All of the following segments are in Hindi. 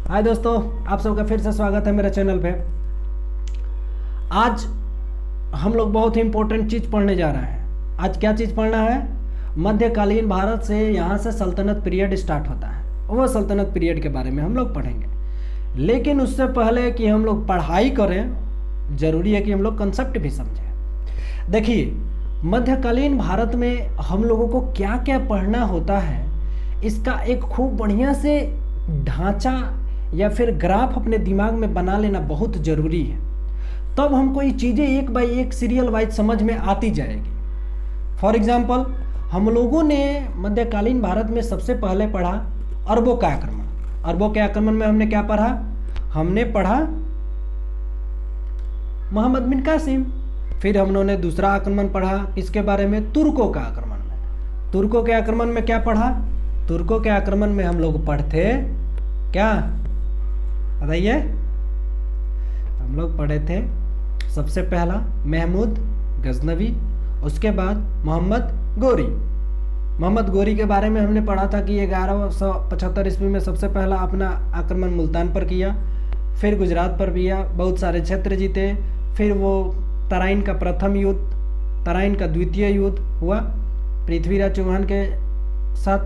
हाय दोस्तों, आप सबका फिर से स्वागत है मेरे चैनल पे। आज हम लोग बहुत ही इम्पोर्टेंट चीज़ पढ़ने जा रहे हैं। आज क्या चीज़ पढ़ना है? मध्यकालीन भारत से यहाँ से सल्तनत पीरियड स्टार्ट होता है, वो सल्तनत पीरियड के बारे में हम लोग पढ़ेंगे। लेकिन उससे पहले कि हम लोग पढ़ाई करें, ज़रूरी है कि हम लोग कंसेप्ट भी समझें। देखिए, मध्यकालीन भारत में हम लोगों को क्या क्या पढ़ना होता है, इसका एक खूब बढ़िया से ढांचा या फिर ग्राफ अपने दिमाग में बना लेना बहुत ज़रूरी है। तब हमको ये चीज़ें एक बाय एक सीरियल वाइज समझ में आती जाएगी। फॉर एग्जाम्पल, हम लोगों ने मध्यकालीन भारत में सबसे पहले पढ़ा अरबों का आक्रमण। अरबों के आक्रमण में हमने क्या पढ़ा? हमने पढ़ा मोहम्मद बिन कासिम। फिर हम लोगों ने दूसरा आक्रमण पढ़ा, किसके बारे में? तुर्कों का आक्रमण में। तुर्कों के आक्रमण में क्या पढ़ा? तुर्कों के आक्रमण में हम लोग पढ़ते क्या, बताइए? हम लोग पढ़े थे सबसे पहला महमूद गजनवी, उसके बाद मोहम्मद गोरी। मोहम्मद गोरी के बारे में हमने पढ़ा था कि 1175 ईस्वी में सबसे पहला अपना आक्रमण मुल्तान पर किया, फिर गुजरात पर किया, बहुत सारे क्षेत्र जीते। फिर वो तराइन का प्रथम युद्ध, तराइन का द्वितीय युद्ध हुआ पृथ्वीराज चौहान के साथ।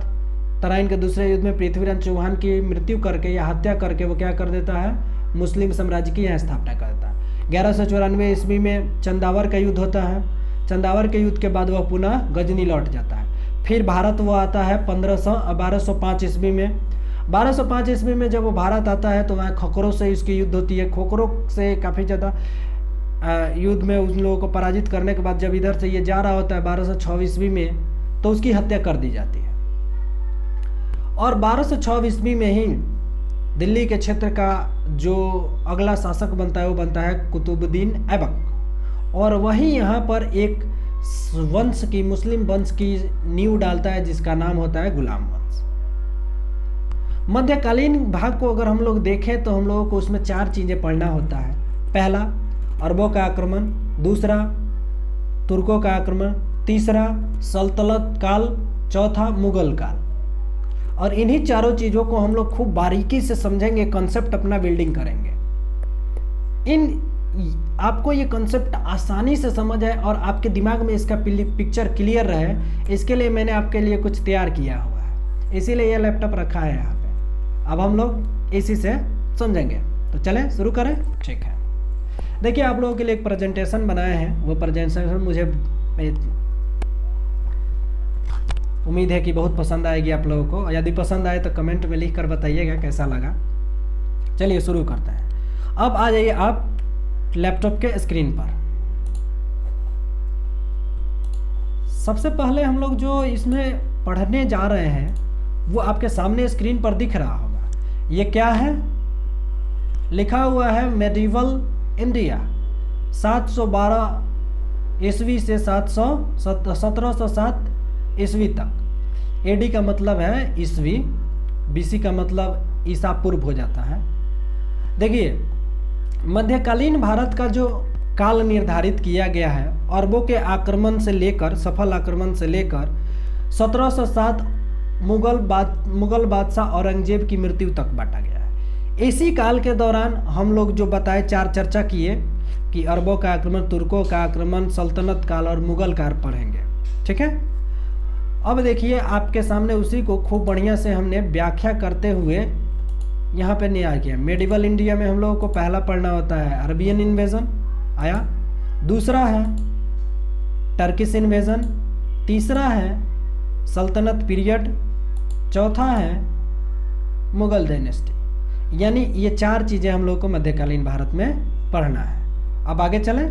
तराइन के दूसरे युद्ध में पृथ्वीराज चौहान की मृत्यु करके या हत्या करके वो क्या कर देता है? मुस्लिम साम्राज्य की यहाँ स्थापना कर देता है। 1194 ईस्वी में चंदावर का युद्ध होता है। चंदावर के युद्ध के बाद वह पुनः गजनी लौट जाता है। फिर भारत वो आता है 1205 ईस्वी में। 1205 ईस्वी में जब वो भारत आता है तो वहाँ खोखरों से इसकी युद्ध होती है। खोखरों से काफ़ी ज़्यादा युद्ध में उन लोगों को पराजित करने के बाद जब इधर से ये जा रहा होता है 1206 ईस्वी में, तो उसकी हत्या कर दी जाती है। और 1206 ईस्वी में ही दिल्ली के क्षेत्र का जो अगला शासक बनता है वो बनता है कुतुबुद्दीन ऐबक। और वही यहाँ पर एक वंश की, मुस्लिम वंश की नींव डालता है जिसका नाम होता है गुलाम वंश। मध्यकालीन भाग को अगर हम लोग देखें तो हम लोगों को उसमें 4 चीज़ें पढ़ना होता है। पहला अरबों का आक्रमण, दूसरा तुर्कों का आक्रमण, तीसरा सल्तनत काल, चौथा मुगल काल। और इन्हीं चारों चीज़ों को हम लोग खूब बारीकी से समझेंगे, कंसेप्ट अपना बिल्डिंग करेंगे। आपको ये कंसेप्ट आसानी से समझ आए और आपके दिमाग में इसका पिक्चर क्लियर रहे, इसके लिए मैंने आपके लिए कुछ तैयार किया हुआ है, इसीलिए ये लैपटॉप रखा है यहाँ पे। अब हम लोग इसी से समझेंगे, तो चलें शुरू करें। ठीक है, देखिए आप लोगों के लिए एक प्रेजेंटेशन बनाए हैं। वो प्रेजेंटेशन मुझे उम्मीद है कि बहुत पसंद आएगी आप लोगों को। यदि पसंद आए तो कमेंट में लिख कर बताइएगा कैसा लगा। चलिए शुरू करते हैं। अब आ जाइए आप लैपटॉप के स्क्रीन पर। सबसे पहले हम लोग जो इसमें पढ़ने जा रहे हैं वो आपके सामने स्क्रीन पर दिख रहा होगा। ये क्या है? लिखा हुआ है मेडिवल इंडिया 712 ईस्वी से 1707 ईस्वी तक। एडी का मतलब है ईस्वी, बीसी का मतलब ईसा पूर्व हो जाता है। देखिए, मध्यकालीन भारत का जो काल निर्धारित किया गया है अरबों के आक्रमण से लेकर, सफल आक्रमण से लेकर 1707 मुगल बादशाह औरंगजेब की मृत्यु तक बांटा गया है। इसी काल के दौरान हम लोग जो बताए 4 चर्चा किए कि अरबों का आक्रमण, तुर्कों का आक्रमण, सल्तनत काल और मुगल काल पढ़ेंगे। ठीक है, अब देखिए आपके सामने उसी को खूब बढ़िया से हमने व्याख्या करते हुए यहाँ पे न्याय किया। मेडिवल इंडिया में हम लोगों को पहला पढ़ना होता है अरबियन इन्वेजन आया, दूसरा है टर्किश इन्वेजन, तीसरा है सल्तनत पीरियड, चौथा है मुगल डायनेस्टी। यानी ये 4 चीज़ें हम लोग को मध्यकालीन भारत में पढ़ना है। अब आगे चलें।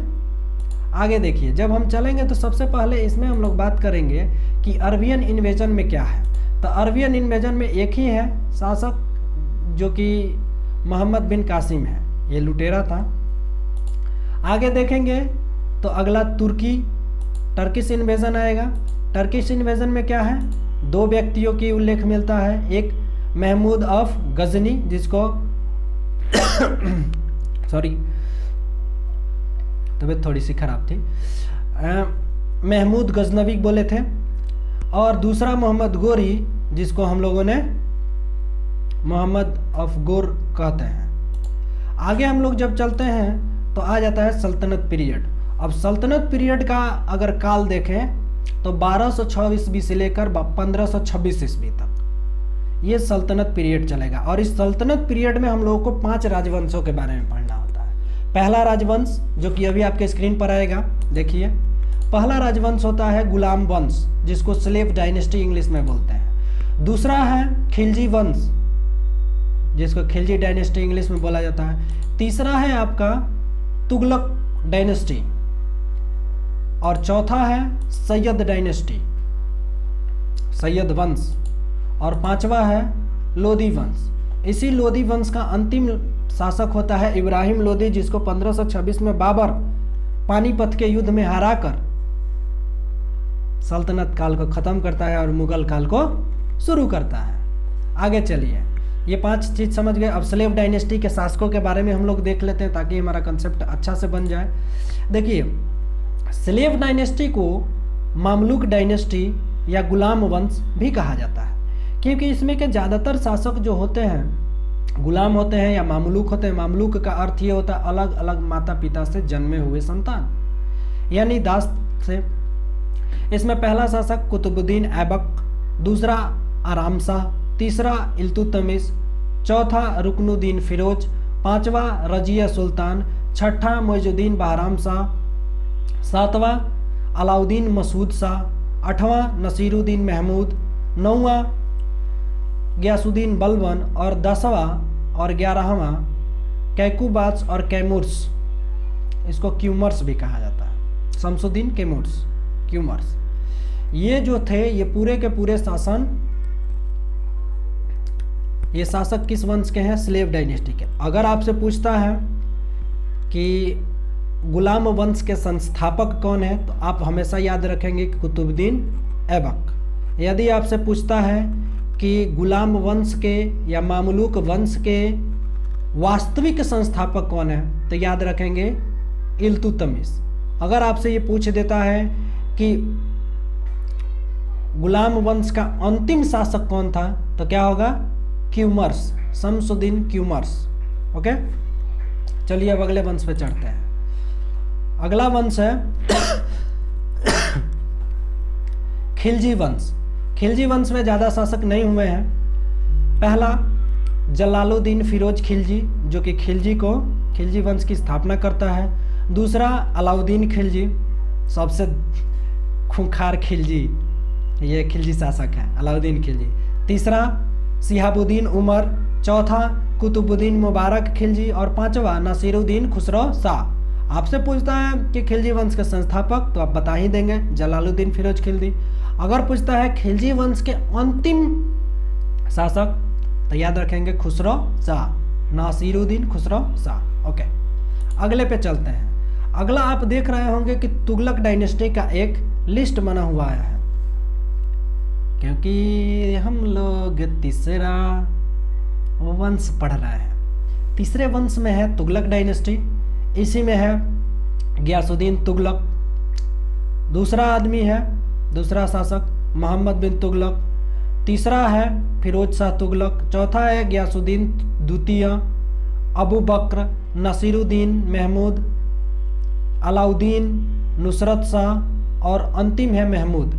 आगे देखिए, जब हम चलेंगे तो सबसे पहले इसमें हम लोग बात करेंगे कि अरबियन इन्वेजन में क्या है। तो अरबियन इन्वेजन में एक ही है शासक जो कि मोहम्मद बिन कासिम है, ये लुटेरा था। आगे देखेंगे तो अगला टर्किश इन्वेजन आएगा। टर्किश इन्वेजन में क्या है? 2 व्यक्तियों की उल्लेख मिलता है। एक महमूद ऑफ गजनी, जिसको सॉरी तबीयत थोड़ी सी खराब थी, महमूद गजनवी बोले थे। और दूसरा मोहम्मद गोरी, जिसको हम लोगों ने मोहम्मद अफगोर कहते हैं। आगे हम लोग जब चलते हैं तो आ जाता है सल्तनत पीरियड। अब सल्तनत पीरियड का अगर काल देखें तो 1206 ईस्वी से लेकर 1526 ईस्वी तक ये सल्तनत पीरियड चलेगा। और इस सल्तनत पीरियड में हम लोगों को 5 राजवंशों के बारे में पढ़ना होता है। पहला राजवंश जो कि अभी आपके स्क्रीन पर आएगा, देखिए पहला राजवंश होता है गुलाम वंश, जिसको स्लेव डायनेस्टी इंग्लिश में बोलते हैं। दूसरा है खिलजी वंश, जिसको खिलजी डायनेस्टी इंग्लिश में बोला जाता है। तीसरा है आपका तुगलक डायनेस्टी, और चौथा है सैयद डायनेस्टी, सैयद वंश, और पांचवा है लोदी वंश। इसी लोदी वंश का अंतिम शासक होता है इब्राहिम लोदी, जिसको 1526 में बाबर पानीपत के युद्ध में हराकर सल्तनत काल को खत्म करता है और मुगल काल को शुरू करता है। आगे चलिए, ये 5 चीज समझ गए। अब स्लेव डायनेस्टी के शासकों के बारे में हम लोग देख लेते हैं ताकि हमारा कंसेप्ट अच्छा से बन जाए। देखिए, स्लेव डायनेस्टी को मामलुक डायनेस्टी या गुलाम वंश भी कहा जाता है, क्योंकि इसमें के ज़्यादातर शासक जो होते हैं गुलाम होते हैं या मामलुक होते हैं। मामलुक का अर्थ ये होता है अलग अलग माता पिता से जन्मे हुए संतान, यानी दास से। इसमें पहला शासक कुतुबुद्दीन ऐबक, दूसरा आराम शाह, तीसरा इल्तुतमिश, चौथा रुकनुद्दीन फिरोज, पांचवा रजिया सुल्तान, छठा मोइजुद्दीन बहराम शाह, सातवां अलाउद्दीन मसूद शाह, आठवां नसीरुद्दीन महमूद, नौवां गयासुद्दीन बलबन, और 10वां और 11वां कैकुबास और कैमूर्स, इसको क्यूमर्स भी कहा जाता है, शमसुद्दीन कैमूर्स, क्यूमर्स। ये जो थे ये पूरे के पूरे ये शासक किस वंश के हैं? स्लेव डायनेस्टी के। अगर आपसे पूछता है कि गुलाम वंश के संस्थापक कौन है, तो आप हमेशा याद रखेंगे कि कुतुबुद्दीन ऐबक। यदि आपसे पूछता है कि गुलाम वंश के या मामलुक वंश के वास्तविक संस्थापक कौन है, तो याद रखेंगे इल्तुतमिश। अगर आपसे ये पूछ देता है कि गुलाम वंश का अंतिम शासक कौन था, तो क्या होगा? क्यूमर्स, शमसुद्दीन क्यूमर्स। ओके, चलिए अब अगले वंश पे चढ़ते हैं। अगला वंश है खिलजी वंश। खिलजी वंश में ज़्यादा शासक नहीं हुए हैं। पहला जलालुद्दीन फिरोज खिलजी, जो कि खिलजी वंश की स्थापना करता है। दूसरा अलाउद्दीन खिलजी, सबसे खूंखार खिलजी, ये खिलजी शासक है अलाउद्दीन खिलजी। तीसरा शिहाबुद्दीन उमर, चौथा कुतुबुद्दीन मुबारक खिलजी, और पांचवा नसीरुद्दीन खुसरो शाह। आपसे पूछता है कि खिलजी वंश के संस्थापक, तो आप बता ही देंगे जलालुद्दीन फिरोज खिलजी। अगर पूछता है खिलजी वंश के अंतिम शासक, तो याद रखेंगे खुसरो शाह, नासिरुद्दीन खुसरो शाह। ओके, अगले पे चलते हैं। अगला आप देख रहे होंगे कि तुगलक डायनेस्टी का एक लिस्ट बना हुआ है, क्योंकि हम लोग तीसरा वंश पढ़ रहे हैं। तीसरे वंश में है तुगलक डायनेस्टी, इसी में है गयासुद्दीन तुगलक। दूसरा शासक मोहम्मद बिन तुगलक। तीसरा है फिरोज शाह तुगलक। चौथा है गयासुद्दीन द्वितीय, अबू बक्र, नसीरुद्दीन महमूद, अलाउद्दीन, नुसरत शाह, और अंतिम है महमूद।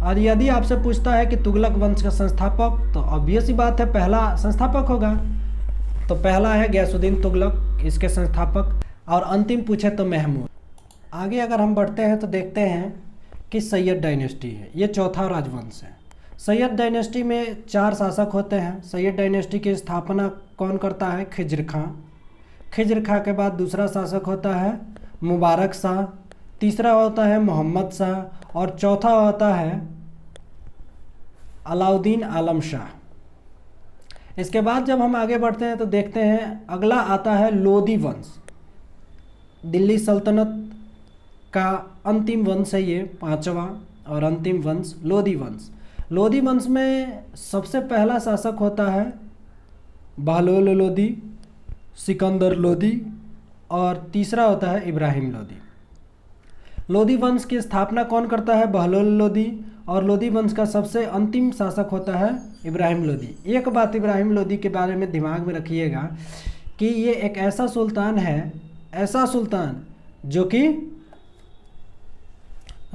और यदि आपसे पूछता है कि तुगलक वंश का संस्थापक, तो ऑब्वियस ही बात है पहला संस्थापक होगा, तो पहला है गयासुद्दीन तुगलक, इसके संस्थापक, और अंतिम पूछे तो महमूद। आगे अगर हम बढ़ते हैं तो देखते हैं कि सैयद डायनेस्टी है, ये चौथा राजवंश है। सैयद डायनेस्टी में 4 शासक होते हैं। सैयद डायनेस्टी की स्थापना कौन करता है? खिज्र खां। खिज्र खां के बाद दूसरा शासक होता है मुबारक शाह, तीसरा होता है मोहम्मद शाह, और चौथा होता है अलाउद्दीन आलम शाह। इसके बाद जब हम आगे बढ़ते हैं तो देखते हैं अगला आता है लोदी वंश। दिल्ली सल्तनत का अंतिम वंश है ये, 5वां और अंतिम वंश लोदी वंश। लोदी वंश में सबसे पहला शासक होता है बहलोल लोदी, सिकंदर लोदी, और तीसरा होता है इब्राहिम लोदी। लोदी वंश की स्थापना कौन करता है? बहलोल लोदी, और लोदी वंश का सबसे अंतिम शासक होता है इब्राहिम लोदी। एक बात इब्राहिम लोदी के बारे में दिमाग में रखिएगा कि ये एक ऐसा सुल्तान है, ऐसा सुल्तान जो कि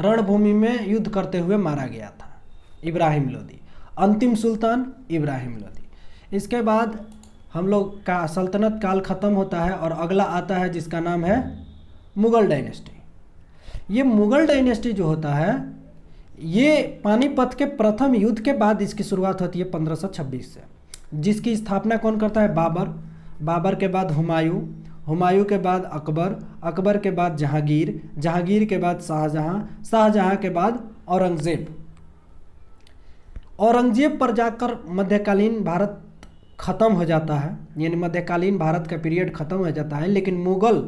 रणभूमि में युद्ध करते हुए मारा गया था। इब्राहिम लोदी, अंतिम सुल्तान इब्राहिम लोदी। इसके बाद हम लोग का सल्तनत काल ख़त्म होता है और अगला आता है जिसका नाम है मुग़ल डायनेस्टी। ये मुग़ल डायनेस्टी जो होता है ये पानीपत के प्रथम युद्ध के बाद इसकी शुरुआत होती है 1526 से, जिसकी स्थापना कौन करता है? बाबर। बाबर के बाद हुमायूं, हुमायूं के बाद अकबर, अकबर के बाद जहांगीर, जहांगीर के बाद शाहजहां, शाहजहां के बाद औरंगज़ेब। औरंगज़ेब पर जाकर मध्यकालीन भारत ख़त्म हो जाता है, यानी मध्यकालीन भारत का पीरियड ख़त्म हो जाता है, लेकिन मुग़ल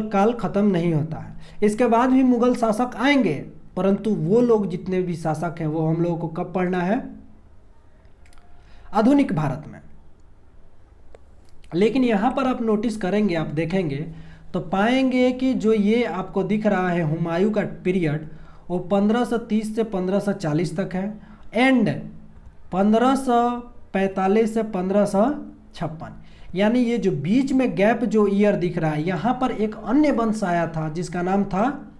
काल ख़त्म नहीं होता है। इसके बाद भी मुग़ल शासक आएंगे, परंतु वो लोग जितने भी शासक हैं वो हम लोगों को कब पढ़ना है? आधुनिक भारत में। लेकिन यहाँ पर आप नोटिस करेंगे, आप देखेंगे तो पाएंगे कि जो ये आपको दिख रहा है हुमायूं का पीरियड वो 1530 से 1540 तक है, एंड 1545 से 1556, यानी ये जो बीच में गैप जो ईयर दिख रहा है, यहाँ पर एक अन्य वंश आया था जिसका नाम था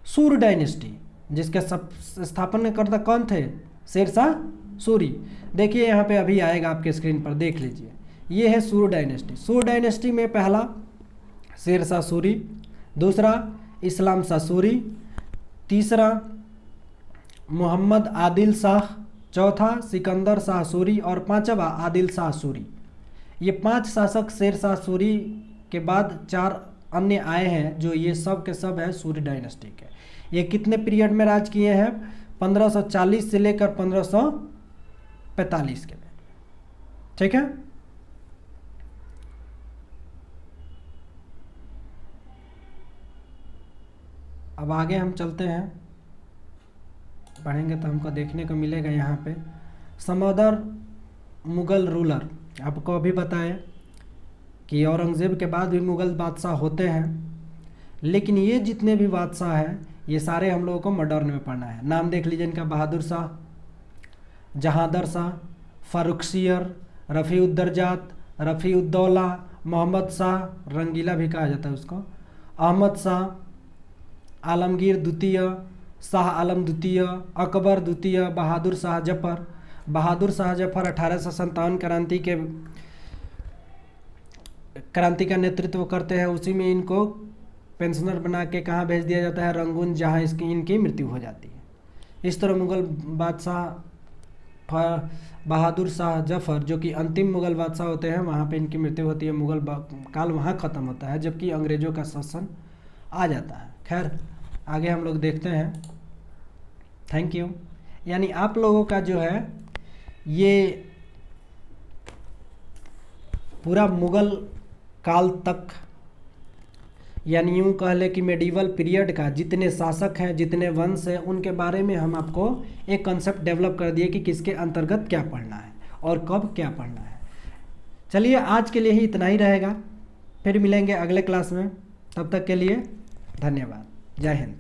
सूर डायनेस्टी, जिसके स्थापनकर्ता कौन थे? शेरशाह सूरी। देखिए यहाँ पे अभी आएगा आपके स्क्रीन पर, देख लीजिए, ये है सूर डायनेस्टी। सूर डायनेस्टी में पहला शेरशाह सूरी, दूसरा इस्लाम शाह सूरी, तीसरा मोहम्मद आदिल शाह, चौथा सिकंदर शाह सूरी और पांचवा आदिल शाह सूरी। ये 5 शासक शेरशाह सूरी के बाद 4 अन्य आए हैं जो ये सब के सब है सूरी डायनेस्टी के। ये कितने पीरियड में राज किए हैं? 1540 से लेकर 1545 के में, ठीक है। अब आगे हम चलते हैं, पढ़ेंगे तो हमको देखने को मिलेगा यहाँ पे सम अदर मुग़ल रूलर। आपको अभी बताएं कि औरंगज़ेब के बाद भी मुग़ल बादशाह होते हैं, लेकिन ये जितने भी बादशाह हैं ये सारे हम लोगों को मॉडर्न में पढ़ना है। नाम देख लीजिए इनका: बहादुर शाह, जहांदर शाह, फ़र्रुखसियर, रफ़ीउद्दरजात, रफ़ीउद्दौला, मोहम्मद शाह, रंगीला भी कहा जाता है उसको, अहमद शाह, आलमगीर द्वितीय, शाह आलम द्वितीय, अकबर द्वितीय, बहादुर शाह जफ़र। बहादुर शाह जफ़र 1857 क्रांति का नेतृत्व करते हैं। उसी में इनको पेंशनर बना के कहाँ भेज दिया जाता है? रंगून, जहाँ इनकी मृत्यु हो जाती है। इस तरह मुग़ल बादशाह बहादुर शाह जफ़र जो कि अंतिम मुग़ल बादशाह होते हैं, वहाँ पे इनकी मृत्यु होती है। मुग़ल काल वहाँ ख़त्म होता है, जबकि अंग्रेज़ों का शासन आ जाता है। खैर आगे हम लोग देखते हैं। Thank you. यानी आप लोगों का जो है ये पूरा मुग़ल काल तक, यानी यूँ कह ले कि मेडिवल पीरियड का जितने शासक हैं, जितने वंश हैं, उनके बारे में हम आपको एक कंसेप्ट डेवलप कर दिए कि किसके अंतर्गत क्या पढ़ना है और कब क्या पढ़ना है। चलिए आज के लिए ही इतना ही रहेगा, फिर मिलेंगे अगले क्लास में। तब तक के लिए धन्यवाद। जय हिंद।